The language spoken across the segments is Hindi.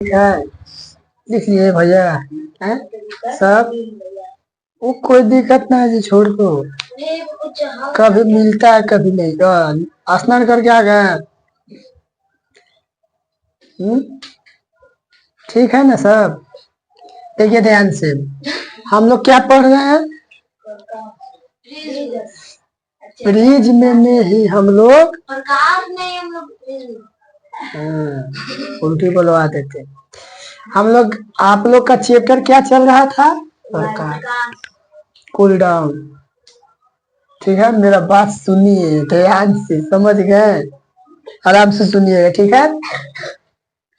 है, लिख लिए भैया है सब। वो कोई दिक्कत नहीं जी, छोड़ को। कभी मिलता है कभी नहीं। स्नान करके आ गए? ठीक है ना सब? देखिए ध्यान से, हम लोग क्या पढ़ रहे हैं? प्रिज्म में ही हम लोग उल्टी बोलवा देते हम लोग। आप लोग का चैप्टर क्या चल रहा था? प्रकाश। Cool down. ठीक है, मेरा बात सुनिए ध्यान से, समझ गए? आराम से सुनिएगा, ठीक है?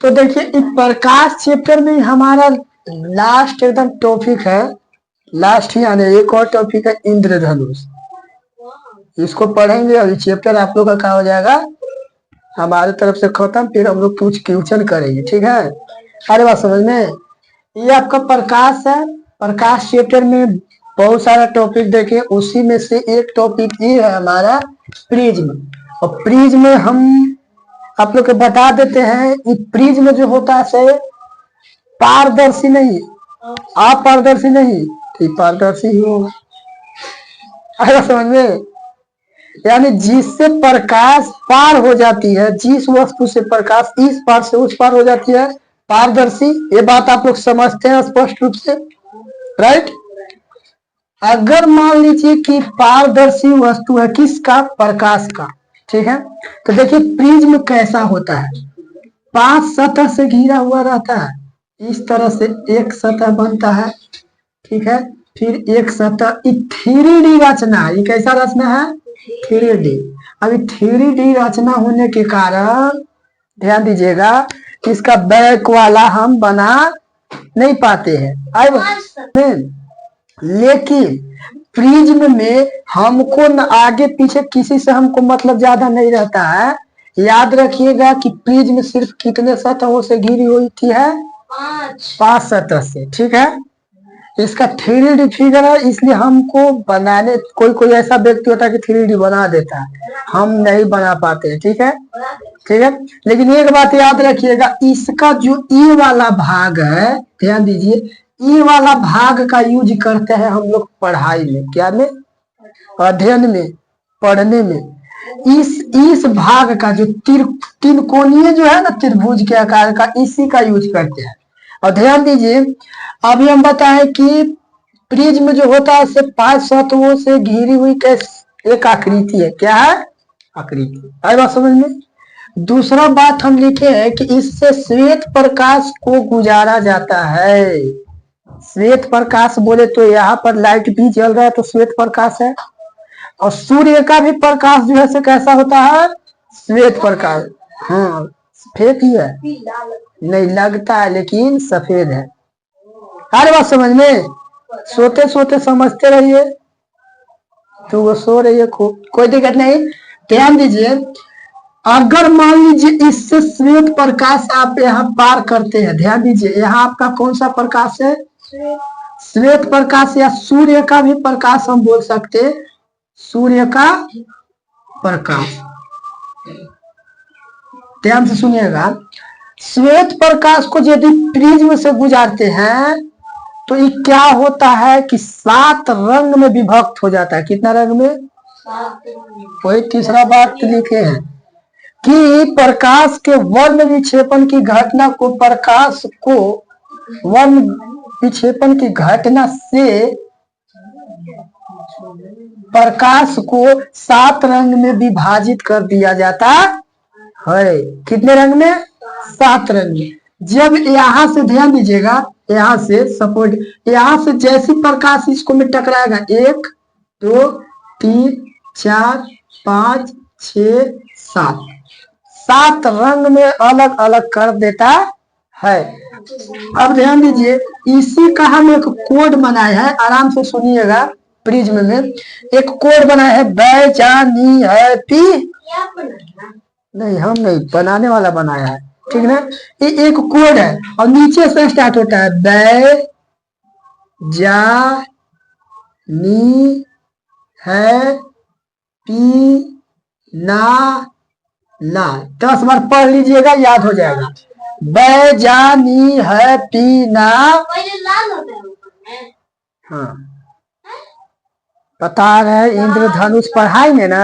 तो देखिए इस प्रकाश चैप्टर में हमारा लास्ट एकदम टॉपिक है। लास्ट ही आने एक और टॉपिक है, इंद्रधनुष। इसको पढ़ेंगे और चैप्टर आप लोग का क्या हो जाएगा हमारे तरफ से खत्म। फिर हम लोग कुछ क्वेश्चन करेंगे, ठीक है? अरे बात समझ में? ये आपका प्रकाश है। प्रकाश चैप्टर में बहुत सारा टॉपिक देखे, उसी में से एक टॉपिक ये है हमारा प्रिज्म। और प्रिज्म में हम आप लोग को बता देते हैं, ये प्रिज्म जो होता है पारदर्शी नहीं, अपारदर्शी नहीं, ठीक पारदर्शी ही होगा। आया समझ में? यानी जिससे प्रकाश पार हो जाती है, जिस वस्तु से प्रकाश इस पार से उस पार हो जाती है, पारदर्शी। ये बात आप लोग समझते हैं स्पष्ट रूप से, राइट? अगर मान लीजिए कि पारदर्शी वस्तु है किसका? प्रकाश का, ठीक है? तो देखिए प्रिज्म कैसा होता है, 5 सतह से घिरा हुआ रहता है। इस तरह से एक सतह बनता है, ठीक है? फिर एक सतह 3D रचना। ये कैसा रचना है? 3D। अभी 3D रचना होने के कारण ध्यान दीजिएगा, इसका बैक वाला हम बना नहीं पाते हैं। लेकिन प्रिज्म में हमको न आगे पीछे किसी से हमको मतलब ज्यादा नहीं रहता है। याद रखिएगा कि प्रिज्म सिर्फ कितने सतहों से घिरी हुई थी है? 5 सतह से, ठीक है? इसका 3D फिगर है, इसलिए हमको बनाने कोई कोई ऐसा व्यक्ति होता है कि 3D बना देता है, हम नहीं बना पाते, ठीक है? ठीक है, लेकिन एक बात याद रखिएगा, इसका जो ई वाला भाग है, ध्यान दीजिए, ई वाला भाग का यूज करते हैं हम लोग पढ़ाई में। क्या में? अध्ययन में, पढ़ने में। इस भाग का जो तिरकोणीय जो है ना, त्रिभुज के आकार का, इसी का यूज करते हैं। और ध्यान दीजिए, अभी हम बताएं कि प्रिज्म जो होता है, 5 सतहों से घिरी हुई एक आकृति है। क्या है? आकृति। आई बात समझ में? दूसरा बात हम लिखे हैं कि इससे श्वेत प्रकाश को गुजारा जाता है। श्वेत प्रकाश बोले तो यहाँ पर लाइट भी जल रहा है, तो श्वेत प्रकाश है। और सूर्य का भी प्रकाश जो है से कैसा होता है? श्वेत प्रकाश। हाँ, सफेद ही है, नहीं लगता है लेकिन सफेद है। हर बात समझ में? सोते सोते समझते रहिए। तो वो सो रही है खूब, कोई दिक्कत नहीं। ध्यान दीजिए, अगर मान लीजिए इससे श्वेत प्रकाश आप यहाँ पार करते हैं, ध्यान दीजिए, यहाँ आपका कौन सा प्रकाश है? श्वेत प्रकाश, या सूर्य का भी प्रकाश हम बोल सकते, सूर्य का प्रकाश। ध्यान से सुनिएगा, श्वेत प्रकाश को यदि प्रिज्म से गुजारते हैं तो ये क्या होता है कि 7 रंग में विभक्त हो जाता है। कितना रंग में? वही तीसरा बात लिखे हैं कि प्रकाश के वर्ण विक्षेपण की घटना को, प्रकाश को वर्ण विक्षेपण की घटना से प्रकाश को 7 रंग में विभाजित कर दिया जाता है। कितने रंग में? 7 रंग में। जब यहाँ से ध्यान दीजिएगा, यहाँ से सपोर्ट, यहाँ से जैसी प्रकाश इसको में टकराएगा, 1 2 3 4 5 6 7, 7 रंग में अलग अलग कर देता है। अब ध्यान दीजिए, इसी का हम एक कोड बनाया है, आराम से सुनिएगा। प्रिज्म में एक कोड बनाया है, बैजानी है पी, नहीं हम नहीं, बनाने वाला बनाया है, ठीक ना? ये एक कोड है और नीचे से स्टार्ट होता है, बै जा नी है पी ना ला। 10 बार पढ़ लीजिएगा, याद हो जाएगा। बैजानी है पीना। हाँ बता रहे इंद्रधनुष पढ़ाएंगे ना,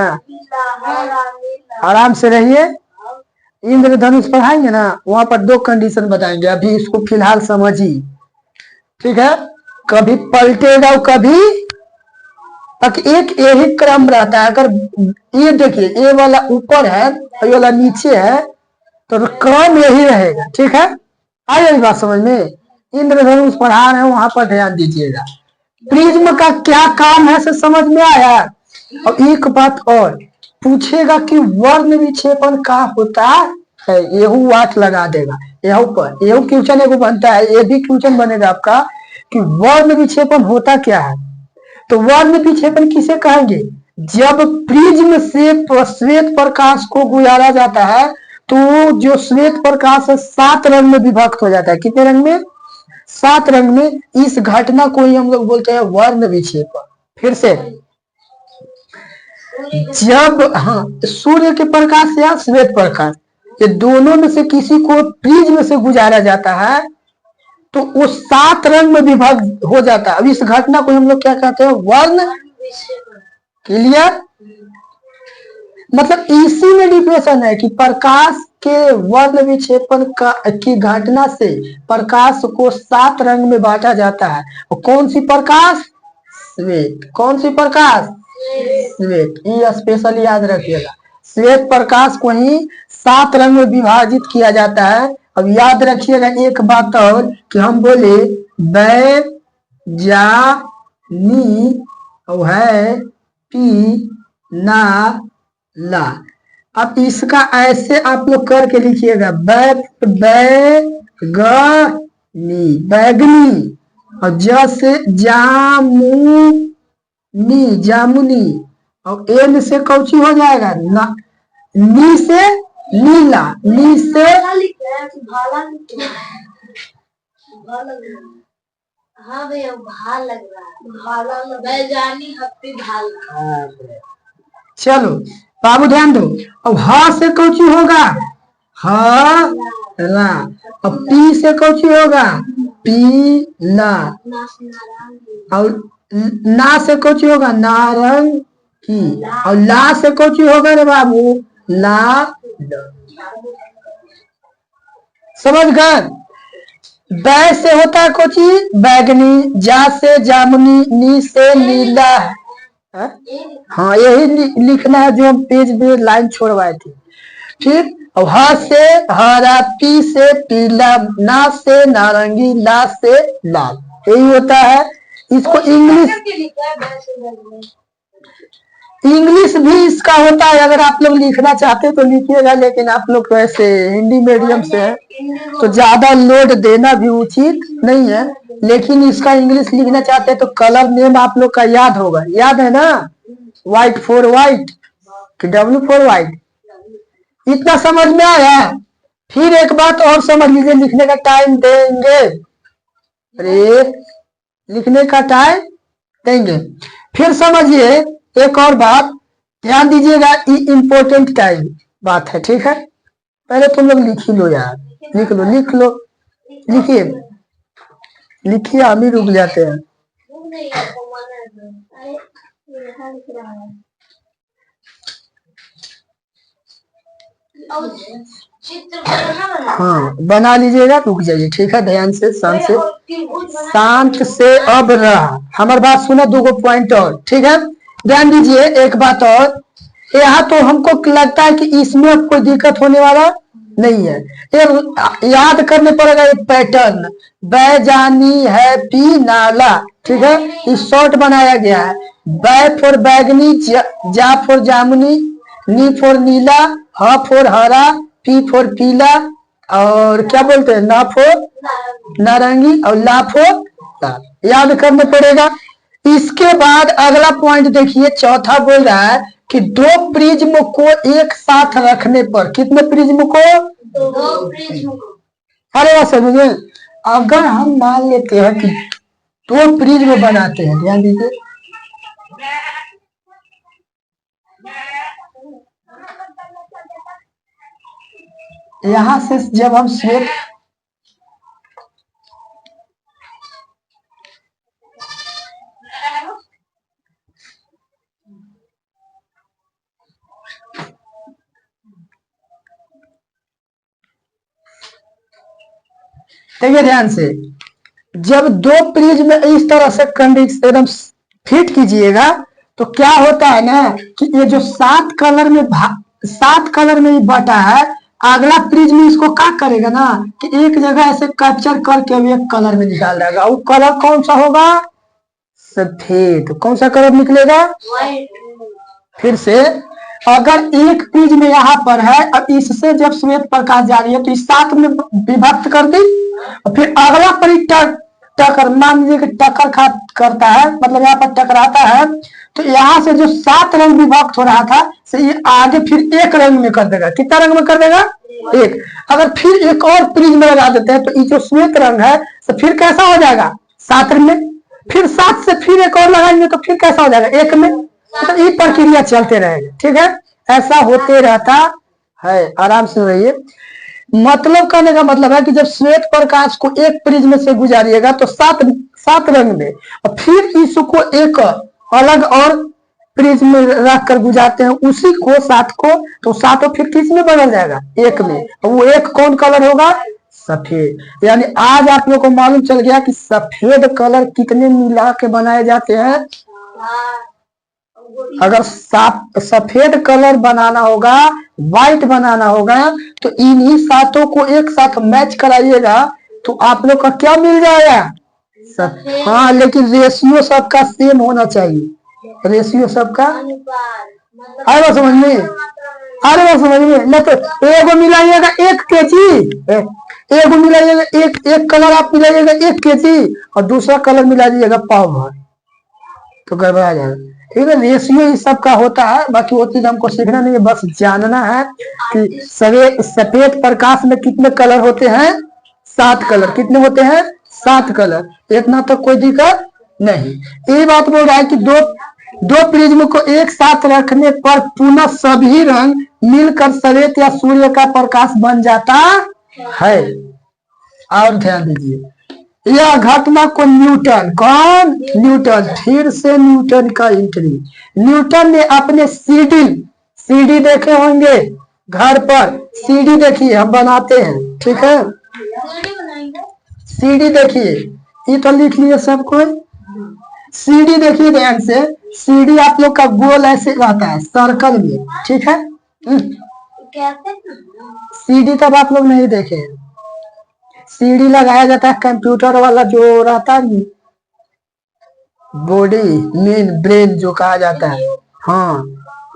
आराम से रहिए। इंद्रधनुष पढ़ाएंगे ना, वहां पर 2 कंडीशन बताएंगे, अभी इसको फिलहाल समझिए, ठीक है। कभी पलटेगा और कभी तक एक यही क्रम रहता है। अगर ये देखिए ये वाला ऊपर है और ये वाला नीचे है तो क्रम यही रहेगा, ठीक है। आई बात समझ में। इंद्रधनुष पढ़ा रहे हैं वहां पर ध्यान दीजिएगा। प्रिज्म का क्या काम है से समझ में आया। और एक बात और पूछेगा कि वर्ण विक्षेपण का होता है, यहू वाट लगा देगा यहू पर। यहू क्वेश्चन एगो बनता है, ये भी क्वेश्चन बनेगा आपका कि वर्ण विक्षेपण होता क्या है। तो वर्ण विक्षेपण किसे कहेंगे, जब प्रिज्म से श्वेत प्रकाश को गुजारा जाता है तो जो श्वेत प्रकाश 7 रंग में विभक्त हो जाता है। कितने रंग में, 7 रंग में। इस घटना को ही हम लोग बोलते हैं वर्ण विक्षेपण। फिर से जब सूर्य के प्रकाश या श्वेत प्रकाश, ये दोनों में से किसी को प्रिज्म से गुजारा जाता है तो वो 7 रंग में विभक्त हो जाता है। अब इस घटना को हम लोग क्या कहते हैं, वर्ण। क्लियर, मतलब इसी में डिफरेंस है कि प्रकाश के वर्ण विक्षेपण की घटना से प्रकाश को 7 रंग में बांटा जाता है। और कौन सी प्रकाश, श्वेत। कौन सी प्रकाश, श्वेत। ये स्पेशल याद रखिएगा, श्वेत प्रकाश को ही 7 रंग में विभाजित किया जाता है। अब याद रखिएगा एक बात और कि हम बोले बै जा नी और है पी ना ला। अब इसका ऐसे आप लोग करके लिखिएगा बैगनी, बैगनी। और ज से जामुनी, जामुनी। और एन से कौची हो जाएगा ना, नी से नीला, नी से हाँ भैया भाल लग रहा है, भाला बैजानी हप्पी भाल। चलो बाबू ध्यान दो। अब ह से कौची होगा, ह ला। अब पी से कौची होगा, पी ला। और ना से कौची होगा, नारंगी। और ला से कौची होगा रे बाबू, ला। समझ गए। बै से होता है कोची, बैगनी। जा से जामुनी, नी से नीला है। हाँ यही लिखना है जो हम पेज में लाइन छोड़वाए थे। फिर ह से हरा, पी से पीला, ना से नारंगी, ला से लाल। यही होता है। इसको इंग्लिश भी इसका होता है। अगर आप लोग लिखना चाहते तो लिखिएगा, लेकिन आप लोग वैसे हिंदी मीडियम से है तो ज्यादा लोड देना भी उचित नहीं है। लेकिन इसका इंग्लिश लिखना चाहते हैं तो कलर नेम आप लोग का याद होगा, याद है ना, व्हाइट फॉर व्हाइट कि W फॉर व्हाइट। इतना समझ में आया। फिर एक बात और समझ लीजिए, लिखने का टाइम देंगे, अरे लिखने का टाइम देंगे। फिर समझिए एक और बात, ध्यान दीजिएगा, इम्पोर्टेंट टाइम बात है, ठीक है। पहले तुम लोग लिख ही लो यार, लिख लो लिख लो, लिखिए लिखिए, हम ही रुक जाते हैं। हाँ बना लीजिएगा, रुक जाइए, ठीक है। ध्यान से, शांत से अब रहा। हमारी बात सुना, 2 पॉइंट और, ठीक है। ध्यान दीजिए एक बात और, यहाँ तो हमको लगता है कि इसमें अब कोई दिक्कत होने वाला नहीं है। ये याद करने पड़ेगा एक पैटर्न, बैजानी है पी नाला, ठीक है। इस शॉर्ट बनाया गया है, बै फॉर बैगनी, जा फॉर जामुनी, नी फॉर नीला, ह फॉर हरा, पी फॉर पीला, और क्या बोलते हैं ना फॉर नारंगी, और ला फॉर लाल। याद करना पड़ेगा। इसके बाद अगला पॉइंट देखिए, चौथा बोल रहा है कि 2 प्रिज्म को एक साथ रखने पर, कितने प्रिज्म को, 2 प्रिज्म को। अरे बात समझे। अगर हम मान लेते हैं कि 2 प्रिज्म बनाते हैं, ध्यान दीजिए, यहां से जब हम श्वेत देखिए ध्यान से, जब दो प्रिज्म इस तरह से कंडीशन एकदम फिट कीजिएगा तो क्या होता है ना कि ये जो 7 कलर में ही बटा है, अगला प्रिज्म इसको क्या करेगा ना कि एक जगह ऐसे कैप्चर करके अब एक कलर में निकाल देगा। वो कलर कौन सा होगा? सफेद। कौन सा कलर निकलेगा? फिर से अगर एक प्रिज्म यहाँ पर है, अब इससे जब श्वेत प्रकाश जा रही है तो इस 7 में विभक्त कर दी, और फिर अगला टक्कर, मान लीजिए कि टक्कर करता है, मतलब यहाँ पर टकराता है, तो यहाँ से जो 7 रंग विभक्त हो रहा था से ये आगे फिर एक रंग में कर देगा। कितना रंग में कर देगा? एक। अगर फिर एक और प्रिज्म लगा देते हैं तो ये जो श्वेत रंग है तो फिर कैसा हो जाएगा? 7 में। फिर 7 से फिर एक और लगाएंगे तो फिर कैसा हो जाएगा? 1 में। तो ये प्रक्रिया चलते रहेगा। ठीक है, ऐसा होते रहता है। आराम से रहिए। मतलब करने का मतलब है कि जब श्वेत प्रकाश को एक प्रिज्म से गुजारिएगा तो 7 रंग में, और फिर इसको एक अलग और प्रिज्म में रख कर गुजारते हैं उसी को 7 को, तो 7 फिर किस में बदल जाएगा? 1 में। और वो एक कौन कलर होगा? सफेद। यानी आज आप लोग को मालूम चल गया कि सफेद कलर कितने मिला के बनाए जाते हैं। अगर सफेद कलर बनाना होगा, व्हाइट बनाना होगा, तो इन्हीं 7 को एक साथ मैच कराइएगा तो आप लोग का क्या मिल जाएगा? हाँ, लेकिन रेशियो सबका सेम होना चाहिए। रेशियो सबका आए बात समझ में? अरे बात समझ में न तो एगो मिलाइएगा 1 kg, एगो मिलाइएगा एक कलर आप मिलाइएगा 1 kg और दूसरा कलर मिला दीजिएगा पाव भर, तो गड़बड़ा जाएगा। ठीक है, रेशियो इस सब का होता है। बाकी वो चीज हमको सीखना नहीं है, बस जानना है कि सफेद प्रकाश में कितने कलर होते हैं? 7 कलर। कितने होते हैं? 7 कलर। इतना तो कोई दिक्कत नहीं। ये बात बोल रहा है कि दो प्रिज्म को एक साथ रखने पर पुनः सभी रंग मिलकर श्वेत या सूर्य का प्रकाश बन जाता है। और ध्यान दीजिए, यह घटना को न्यूटन, फिर से न्यूटन का एंट्री। न्यूटन ने अपने सीडी देखे होंगे घर पर, सीडी देखिए हम बनाते हैं। ठीक है, सीडी देखिए, ये तो लिख लिए सब कोई। सीडी देखिए ध्यान से, सीडी आप लोग का गोल ऐसे रहता है सर्कल में। ठीक है, सीडी तब आप लोग नहीं देखे। सीडी लगाया जाता है कंप्यूटर वाला जो रहता है बॉडी, मेन ब्रेन जो कहा जाता है, हाँ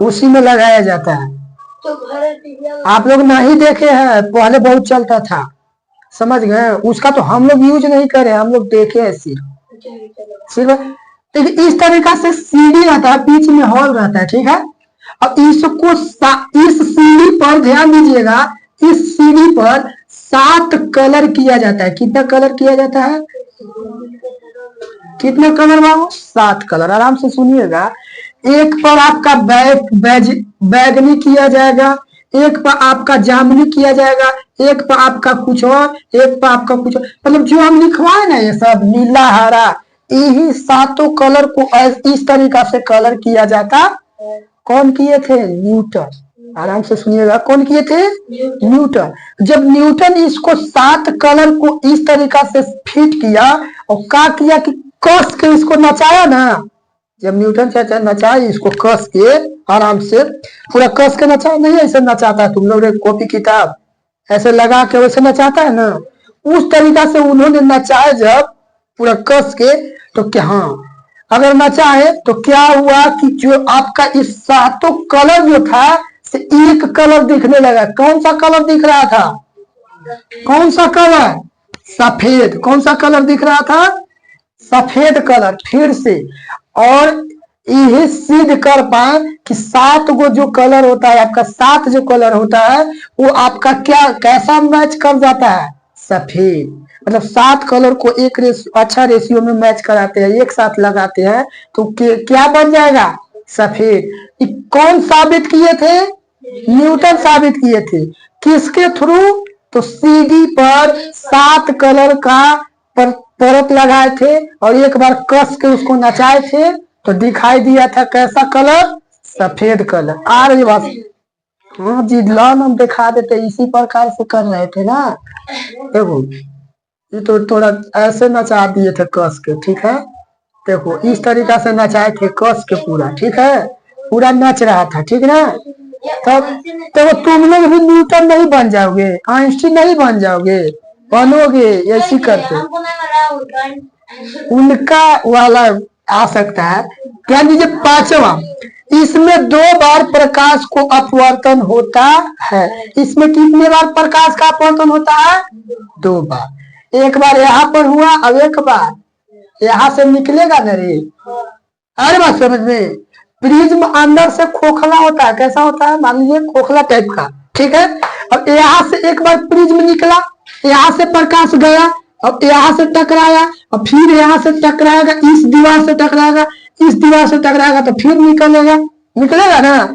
उसी में लगाया जाता है। आप लोग नहीं देखे हैं, पहले बहुत चलता था, समझ गए? उसका तो हम लोग यूज नहीं करे, हम लोग देखे हैं सिर्फ। देखिए इस तरीका से सीडी रहता है, बीच में हॉल रहता है। ठीक है, अब इसको इस सीडी पर ध्यान दीजिएगा, इस सीडी पर 7 कलर किया जाता है। कितना कलर किया जाता है? कितने कलर बाबू? 7 कलर। आराम से सुनिएगा। एक पर आपका बैगनी किया जाएगा, एक पर आपका जामुनी किया जाएगा, एक पर आपका कुछ और, एक पर आपका कुछ और। मतलब जो हम लिखवाए ना ये सब नीला हरा, यही 7 कलर को इस तरीका से कलर किया जाता। कौन किए थे? न्यूटन। आराम से सुनिएगा, कौन किए थे? न्यूटन। जब न्यूटन इसको 7 कलर को इस तरीका से फिट किया और क्या किया कि कस के इसको नचाया ना, जब न्यूटन चाचा नचाए इसको कस के, आराम से पूरा कस के नचाया, नहीं ऐसे नचाता है तुम लोग कॉपी किताब ऐसे लगा के वैसे नचाता है ना, उस तरीका से उन्होंने नचाया जब पूरा कस के, तो क्या हाँ अगर नचाए तो क्या हुआ कि जो आपका इस 7 कलर जो था से एक कलर दिखने लगा। कौन सा कलर दिख रहा था? कौन सा कलर? सफेद। कौन सा कलर दिख रहा था? सफेद कलर। फिर से और यही सिद्ध कर पाए कि 7 गो जो कलर होता है आपका, 7 जो कलर होता है वो आपका क्या कैसा मैच कर जाता है? सफेद। मतलब 7 कलर को एक अच्छा रेशियो में मैच कराते हैं, एक साथ लगाते हैं तो क्या बन जाएगा? सफेद। कौन साबित किए थे? न्यूटन साबित किए थे। किसके थ्रू? तो सीडी पर 7 कलर का परत लगाए थे और एक बार कस के उसको नचाए थे तो दिखाई दिया था कैसा कलर? सफेद कलर। आ रही बात? हाँ जी, लॉन हम दिखा देते, इसी प्रकार से कर रहे थे ना। देखो ये तो थोड़ा ऐसे नचा दिए थे कस के, ठीक है। देखो इस तरीका से नचाए थे कस के पूरा, ठीक है, पूरा नच रहा था, ठीक ना। तब तो तुम लोग भी न्यूटन नहीं बन जाओगे, आइंस्टीन नहीं बन जाओगे, बनोगे ऐसी करते। उनका वाला आ सकता है। ध्यान दीजिए, 5वां, इसमें 2 बार प्रकाश को अपवर्तन होता है। इसमें कितने बार प्रकाश का अपवर्तन होता है? 2 बार। एक बार यहाँ पर हुआ, अब एक बार यहाँ से निकलेगा ना रे। अरे बात समझ में। प्रिज्म अंदर से खोखला होता है, कैसा होता है? मान लीजिए खोखला टाइप का, ठीक है। अब यहाँ से एक बार प्रिज्म निकला, यहाँ से प्रकाश गया, अब यहाँ से टकराया, और फिर यहाँ से टकराएगा, इस दीवार से टकराएगा, इस दीवार से टकराएगा, तो फिर निकलेगा ना।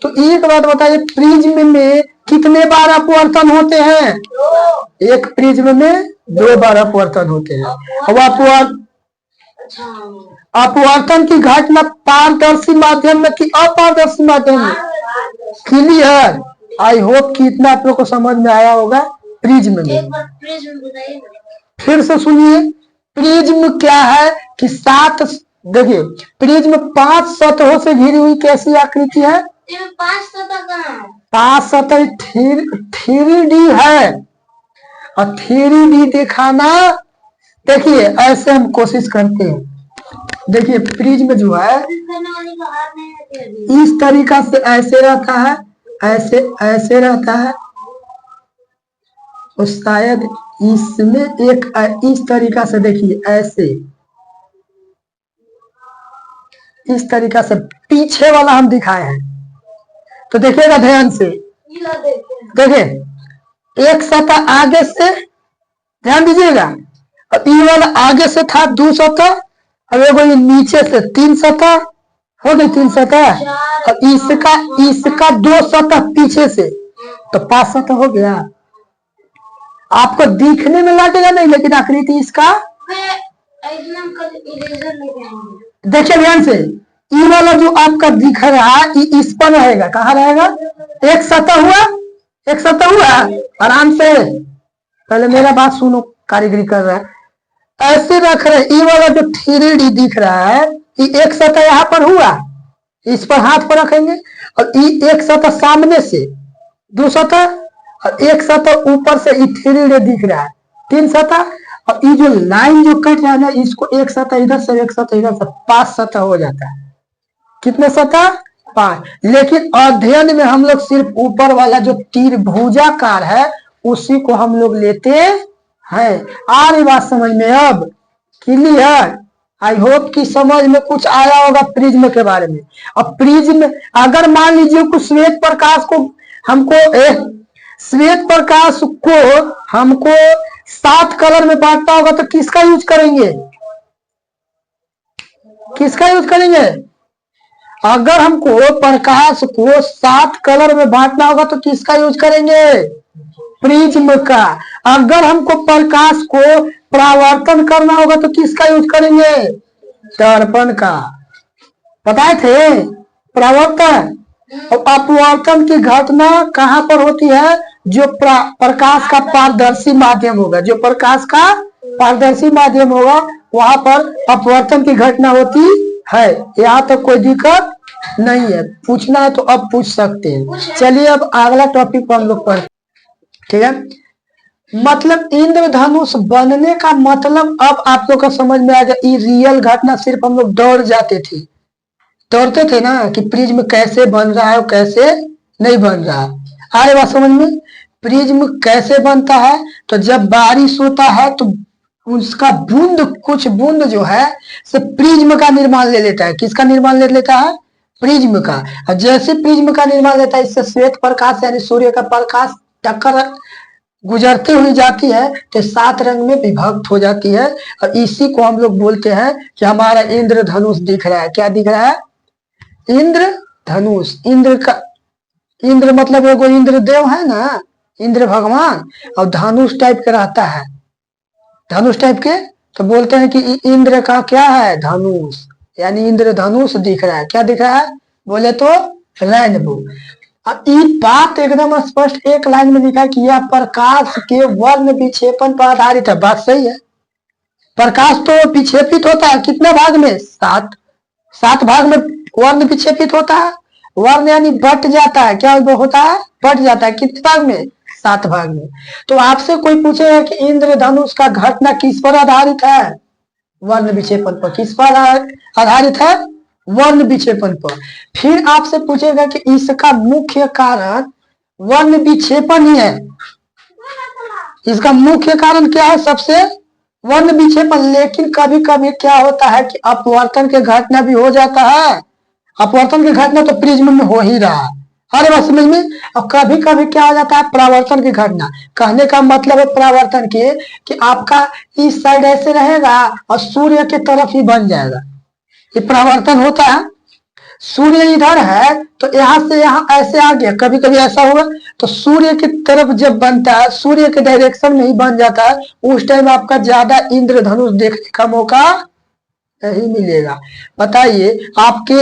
तो एक बात बताइए, प्रिज्म में कितने बार अपवर्तन होते हैं? एक प्रिज्म में 2 बार अपवर्तन होते हैं। अब अपवर्तन की घटना पारदर्शी माध्यम में कि अपारदर्शी माध्यम में? क्लियर? आई होप कि इतना आप लोग को समझ में आया होगा प्रिज्म में। फिर से सुनिए, प्रिज्म क्या है कि 7, देखिए प्रिज्म 5 सतहों से घिरी हुई कैसी आकृति है? 5 सतह 3D है। और 3D दिखाना, देखिए ऐसे हम कोशिश करते हैं। देखिए प्रिज्म जो है इस तरीका से ऐसे रहता है, ऐसे रहता है, और शायद इसमें एक इस तरीका से, देखिए ऐसे, इस तरीका से पीछे वाला हम दिखाए हैं। तो देखिएगा ध्यान से, देखिए एक सतह आगे से, ध्यान दीजिएगा, अब ये वाला आगे से था 2 सतह, अब एगो नीचे से 3 सतह हो गई, 3 सतह, और इसका 2 सतह पीछे से, तो 5 सतह हो गया। आपको दिखने में लगेगा नहीं, लेकिन आकृति इसका, देखिए ध्यान से, ये वाला जो आपका दिख रहा है इस पर रहेगा, कहाँ रहेगा? एक सतह हुआ, आराम से, पहले मेरा बात सुनो, कारीगरी कर रहा है, ऐसे रख रहे। ये वाला जो 3D दिख रहा है, ये एक सतह यहाँ पर हुआ, इस पर हाथ पर रखेंगे, और ये एक सतह सामने से 2 सतह, और एक सतह ऊपर से ये 3D दिख रहा है 3 सतह, और ये जो लाइन जो कट रहा है ना, इसको एक सतह इधर से, एक सतह इधर से, 5 सतह हो जाता है। कितने सतह? 5। लेकिन अध्ययन में हम लोग सिर्फ ऊपर वाला जो त्रिभुजाकार है उसी को हम लोग लेते हैं। आ रही बात समझ में अब? क्लियर? आई होप कि समझ में कुछ आया होगा प्रिज्म के बारे में। अब प्रिज्म, अगर मान लीजिए कुछ श्वेत प्रकाश को हमको 7 कलर में बांटना होगा, तो किसका यूज करेंगे? अगर हमको प्रकाश को 7 कलर में बांटना होगा तो किसका यूज करेंगे? प्रिज्म का। अगर हमको प्रकाश को परावर्तन करना होगा तो किसका यूज करेंगे? दर्पण का। बताए थे परावर्तन और अपवर्तन की घटना कहाँ पर होती है? जो प्रकाश का पारदर्शी माध्यम होगा, जो प्रकाश का पारदर्शी माध्यम होगा वहां पर अपवर्तन की घटना होती है। यहाँ तक कोई दिक्कत नहीं है। पूछना है तो अब पूछ सकते हैं। चलिए अब अगला टॉपिक पर हम लोग पढ़ते, ठीक है। मतलब इंद्रधनुष बनने का मतलब अब आप लोग का समझ में आ गया। ये रियल घटना, सिर्फ हम लोग दौड़ते थे ना कि प्रिज्म कैसे बन रहा है और कैसे नहीं बन रहा है। आए बात समझ में? प्रिज्म कैसे बनता है? तो जब बारिश होता है तो उसका कुछ बूंद जो है से प्रिज्म का निर्माण ले लेता है। किसका निर्माण ले लेता है? प्रिज्म का। और जैसे प्रिज्म का निर्माण लेता है, इससे श्वेत प्रकाश यानी सूर्य का प्रकाश टक्कर गुजरते हुए जाती है तो 7 रंग में विभक्त हो जाती है। और इसी को हम लोग बोलते हैं कि हमारा इंद्रधनुष दिख रहा है। क्या दिख रहा है? इंद्रधनुष। इंद्र मतलब एगो इंद्र देव है ना, इंद्र भगवान, और धनुष टाइप के रहता है, धनुष टाइप के, तो बोलते हैं कि इंद्र का क्या है, धनुष, यानी इंद्र धनुष दिख रहा है। क्या दिख रहा है बोले तो रेनबो। अब ये बात एकदम स्पष्ट एक लाइन में लिखा है कि यह प्रकाश के वर्ण विक्षेपण पर आधारित है। बात सही है। प्रकाश तो विक्षेपित होता है कितने भाग में, 7 भाग में वर्ण विक्षेपित होता है। वर्ण यानी बट जाता है, क्या वो होता है, बट जाता है। कितने भाग में, 7 भाग में। तो आपसे कोई पूछेगा कि इंद्रधनुष का घटना किस पर आधारित है, वर्ण विक्षेपण पर। किस पर आधारित है, वर्ण विक्षेपण पर। फिर आपसे पूछेगा कि इसका मुख्य कारण वर्ण विक्षेपण ही है। इसका मुख्य कारण क्या है, सबसे वर्ण विक्षेपण। लेकिन कभी कभी क्या होता है कि अपवर्तन के घटना भी हो जाता है। अपवर्तन की घटना तो प्रिज्म में हो ही रहा है, अरे बात समझ में। और कभी कभी क्या हो जाता है, परावर्तन की घटना। कहने का मतलब है परावर्तन की कि आपका इस साइड ऐसे रहेगा और सूर्य की तरफ ही बन जाएगा, ये परावर्तन होता है। सूर्य इधर है तो यहाँ से यहाँ ऐसे आ गया, कभी कभी ऐसा होगा। तो सूर्य की तरफ जब बनता है, सूर्य के डायरेक्शन में ही बन जाता है, उस टाइम आपका ज्यादा इंद्रधनुष देखने का मौका नहीं मिलेगा। बताइए, आपके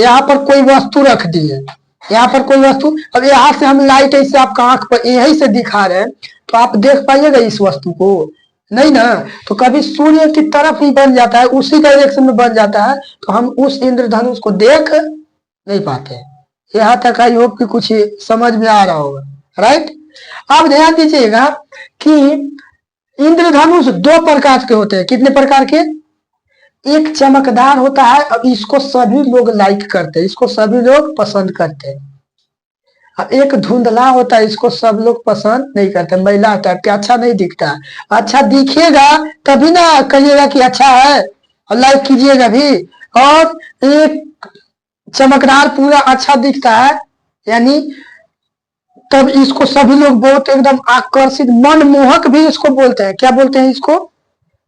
यहाँ पर कोई वस्तु रख दी है, यहाँ पर कोई वस्तु, अब यहाँ से हम लाइट ऐसे आपका आंख पर यही से दिखा रहे हैं, तो आप देख पाइएगा इस वस्तु को, नहीं ना। तो कभी सूर्य की तरफ ही बन जाता है, उसी डायरेक्शन में बन जाता है, तो हम उस इंद्रधनुष को देख नहीं पाते। यहाँ तक आई होप कि कुछ समझ में आ रहा होगा, राइट। अब ध्यान दीजिएगा कि इंद्रधनुष 2 प्रकार के होते हैं। कितने प्रकार के, एक चमकदार होता है, अब इसको सभी लोग लाइक करते हैं, इसको सभी लोग पसंद करते हैं। अब एक धुंधला होता है, इसको सब लोग पसंद नहीं करते, मैला टाइप के, अच्छा नहीं दिखता। अच्छा दिखेगा तभी ना कहिएगा कि अच्छा है और लाइक कीजिएगा भी। और एक चमकदार पूरा अच्छा दिखता है, यानी तब इसको सभी लोग बहुत एकदम आकर्षित, मनमोहक भी इसको बोलते हैं। क्या बोलते हैं इसको,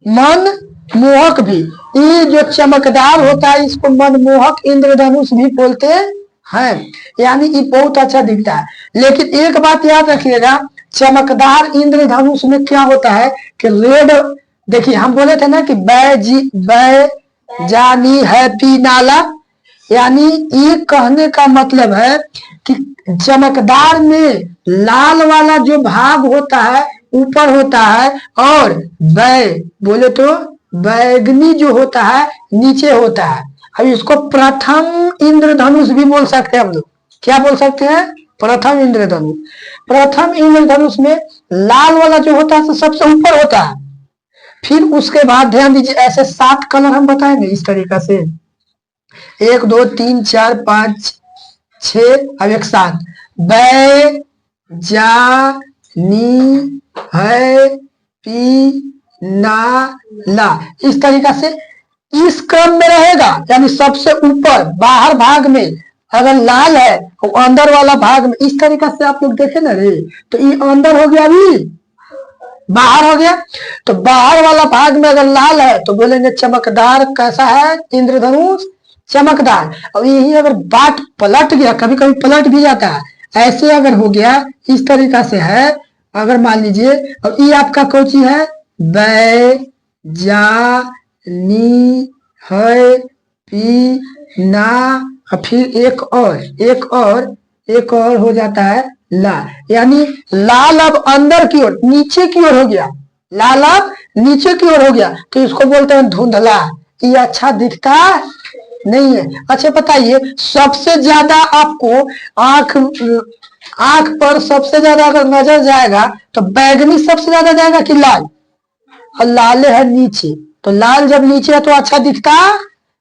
मन मोहक भी। ये जो चमकदार होता है इसको मनमोहक इंद्रधनुष भी बोलते हैं, यानी ये बहुत अच्छा दिखता है। लेकिन एक बात याद रखिएगा, चमकदार इंद्रधनुष में क्या होता है कि रेड, देखिए हम बोले थे ना कि बैजानी हैप्पी नाला, यानी ये कहने का मतलब है कि चमकदार में लाल वाला जो भाग होता है ऊपर होता है, और बोले तो बैगनी जो होता है नीचे होता है। अब इसको प्रथम इंद्रधनुष भी बोल सकते हैं हम लोग। क्या बोल सकते हैं, प्रथम इंद्रधनुष। प्रथम इंद्रधनुष में लाल वाला जो होता है तो सबसे ऊपर होता है। फिर उसके बाद ध्यान दीजिए, ऐसे 7 कलर हम बताएंगे इस तरीका से, 1 2 3 4 5 6, अब एक 7, बैजानी हैप्पी नाला, इस तरीका से इस क्रम में रहेगा। यानी सबसे ऊपर बाहर भाग में अगर लाल है तो अंदर वाला भाग में, इस तरीका से आप लोग देखे ना रे, तो ये अंदर हो गया, अभी बाहर हो गया। तो बाहर वाला भाग में अगर लाल है तो बोलेंगे चमकदार कैसा है, इंद्रधनुष चमकदार। और यही अगर बात पलट गया, कभी कभी पलट भी जाता है, ऐसे अगर हो गया इस तरीका से है, अगर मान लीजिए, और ये आपका कौन सी है, बैजानी हैप्पी ना, फिर एक और हो जाता है लाल, यानी लाल अब अंदर की ओर, नीचे की ओर हो गया, लाल अब नीचे की ओर हो गया, तो इसको बोलते हैं धुंधला। ये अच्छा दिखता नहीं है। अच्छा बताइए, सबसे ज्यादा आपको आंख पर सबसे ज्यादा अगर नजर जाएगा तो बैगनी सबसे ज्यादा जाएगा कि लाल, और लाल है नीचे, तो लाल जब नीचे है तो अच्छा दिखता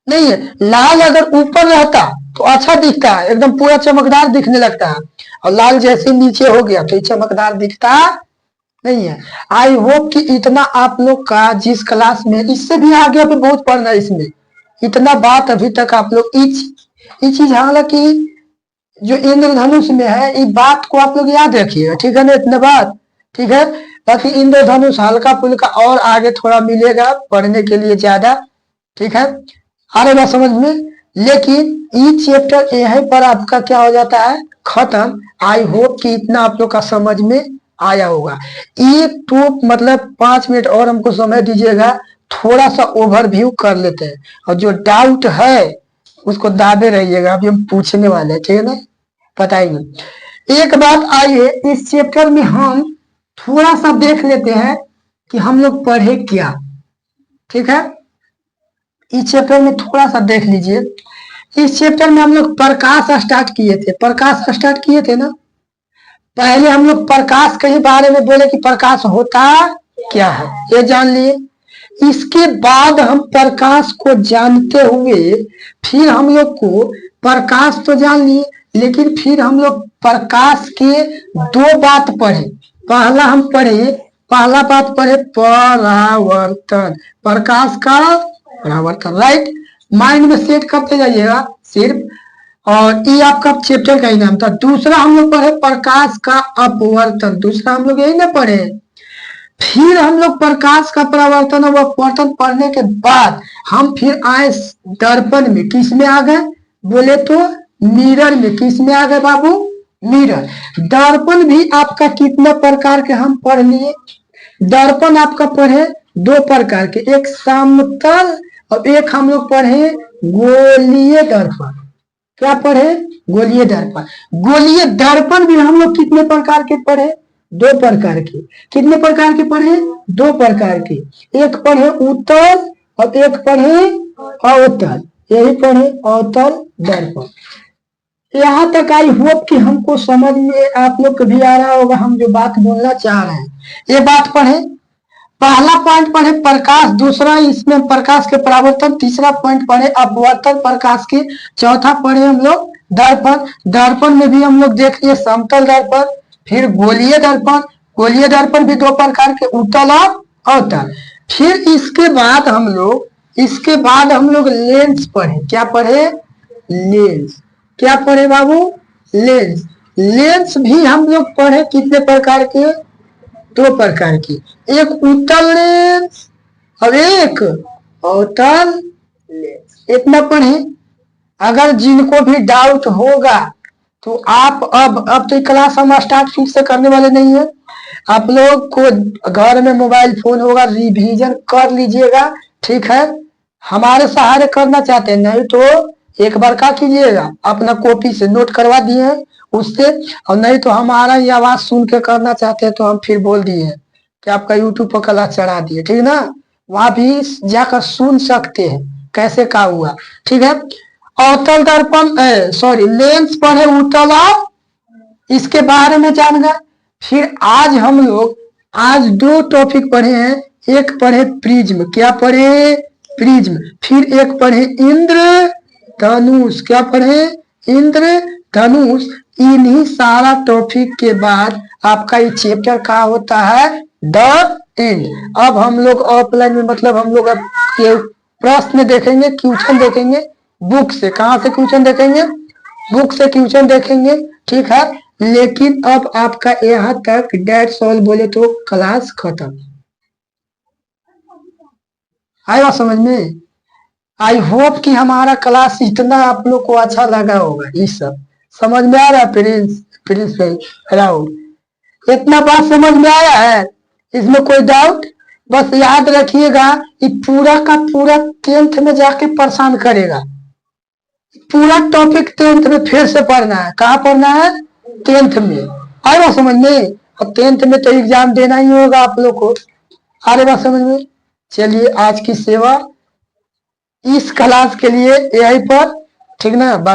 नहीं है। लाल अगर ऊपर रहता तो अच्छा दिखता है, एकदम पूरा चमकदार दिखने लगता है, और लाल जैसे नीचे हो गया तो ये चमकदार दिखता नहीं है। आई होप कि इतना आप लोग का जिस क्लास में, इससे भी आगे अभी बहुत पढ़ना है, इसमें इतना बात अभी तक आप लोग ये चीज, हालांकि जो इंद्रधनुष में है, ये बात को आप लोग याद रखिएगा, ठीक है ना, इतने बात, ठीक है। बाकी इंद्रधनुष हल्का फुल्का और आगे थोड़ा मिलेगा पढ़ने के लिए ज्यादा, ठीक है, आ रही बात समझ में। लेकिन ये चैप्टर यहीं पर आपका क्या हो जाता है, खत्म। आई होप कि इतना आप लोग का समझ में आया होगा। एक तो मतलब 5 मिनट और हमको समय दीजिएगा, थोड़ा सा ओवरव्यू कर लेते हैं, और जो डाउट है उसको दाबे रहिएगा, अभी हम पूछने वाले हैं, ठीक है ना, बताइए। एक बात आइए, इस चैप्टर में हम थोड़ा सा देख लेते हैं कि हम लोग पढ़े क्या, ठीक है। इस चैप्टर में थोड़ा सा देख लीजिए। इस चैप्टर में हम लोग प्रकाश स्टार्ट किए थे, प्रकाश स्टार्ट किए थे ना। पहले हम लोग प्रकाश के बारे में बोले कि प्रकाश होता क्या है, ये जान लिए। इसके बाद हम प्रकाश को जानते हुए फिर हम लोग को प्रकाश तो जान लिए, लेकिन फिर हम लोग प्रकाश के 2 बात पढ़े। पहला हम पढ़े, पहला बात पढ़े परावर्तन, प्रकाश का परावर्तन, राइट। माइंड में सेट करते जाइएगा सिर्फ, और ये आपका चैप्टर का ही नाम था। दूसरा हम लोग पढ़े प्रकाश का अपवर्तन, दूसरा हम लोग यही ना पढ़े। फिर हम लोग प्रकाश का परावर्तन और अपवर्तन पढ़ने के बाद हम फिर आए दर्पण में। किस में आ गए बोले तो मिरर में। किस में आ गए बाबू, मिरर। दर्पण भी आपका कितने प्रकार के हम पढ़ लिए। दर्पण आपका पढ़े 2 प्रकार के, एक समतल और एक हम लोग पढ़े गोलीय दर्पण। क्या पढ़े, गोलीय दर्पण। गोलीय दर्पण भी हम लोग कितने प्रकार के पढ़े, 2 प्रकार के। कितने प्रकार के पढ़े, 2 प्रकार के। एक पढ़े उत्तल और एक पढ़े अवतल, यही पढ़े अवतल दर्पण। यहाँ तक आई होप कि हमको समझ में आप लोग को भी आ रहा होगा हम जो बात बोलना चाह रहे हैं। ये बात पढ़े, पहला पॉइंट पढ़े प्रकाश, दूसरा इसमें प्रकाश के परावर्तन, तीसरा पॉइंट पढ़े अपवर्तन प्रकाश के, चौथा पढ़े हम लोग दर्पण। दर्पण में भी हम लोग देख लिए समतल दर्पण, फिर गोलीय दर्पण। गोलीय दर्पण भी 2 प्रकार के, उत्तल और अवतल। फिर इसके बाद हम लोग लेंस पढ़े। क्या पढ़े, लेंस। क्या पढ़े बाबू, लेंस। लेंस भी हम लोग पढ़े कितने प्रकार के, 2 प्रकार की, एक उत्तल लेंस और एक अवतल लेंस। इतना पढ़े। अगर जिनको भी डाउट होगा तो आप अब तो क्लास हम स्टार्ट फिर से करने वाले नहीं है। आप लोग को घर में मोबाइल फोन होगा, रिवीजन कर लीजिएगा, ठीक है। हमारे सहारे करना चाहते हैं, नहीं तो एक बार क्या कीजिएगा, अपना कॉपी से नोट करवा दिए हैं उससे, और नहीं तो हमारा ये आवाज सुन के करना चाहते हैं तो हम फिर बोल दिए हैं कि आपका यूट्यूब पर क्लास चढ़ा दिए, ठीक ना। वहां भी जाकर सुन सकते हैं कैसे का हुआ, ठीक है। अवतल दर्पण सॉरी लेंस पढ़े उत्तल और इसके बारे में जान गए। फिर आज हम लोग 2 टॉपिक पढ़े हैं। एक पढ़े प्रिज्म। क्या पढ़े, प्रिज्म। फिर एक पढ़े इंद्र धनुष। क्या पढ़े, इंद्र धनुष। इन्हीं सारा टॉपिक के बाद आपका ये चैप्टर का होता है द एंड। अब हम लोग ऑफलाइन में मतलब हम लोग अब ये प्रश्न देखेंगे, क्वेश्चन देखेंगे बुक से। कहाँ से क्वेश्चन देखेंगे, बुक से क्वेश्चन देखेंगे, ठीक है। लेकिन अब आपका यहाँ तक डेट्स ऑल बोले तो क्लास खत्म। आया समझ में। आई होप कि हमारा क्लास इतना आप लोग को अच्छा लगा होगा। ये सब समझ में आ रहा है प्रिंस राउंड, इतना बात समझ में आया है, इसमें कोई डाउट। बस याद रखिएगा ये पूरा का पूरा 10th में जाके परेशान करेगा। पूरा टॉपिक 10th में फिर से पढ़ना है। कहाँ पढ़ना है, 10th में। आएगा समझ में। और 10th में तो एग्जाम देना ही होगा आप लोग को। आ रही बात समझ में। चलिए आज की सेवा इस क्लास के लिए यहीं पर, ठीक ना।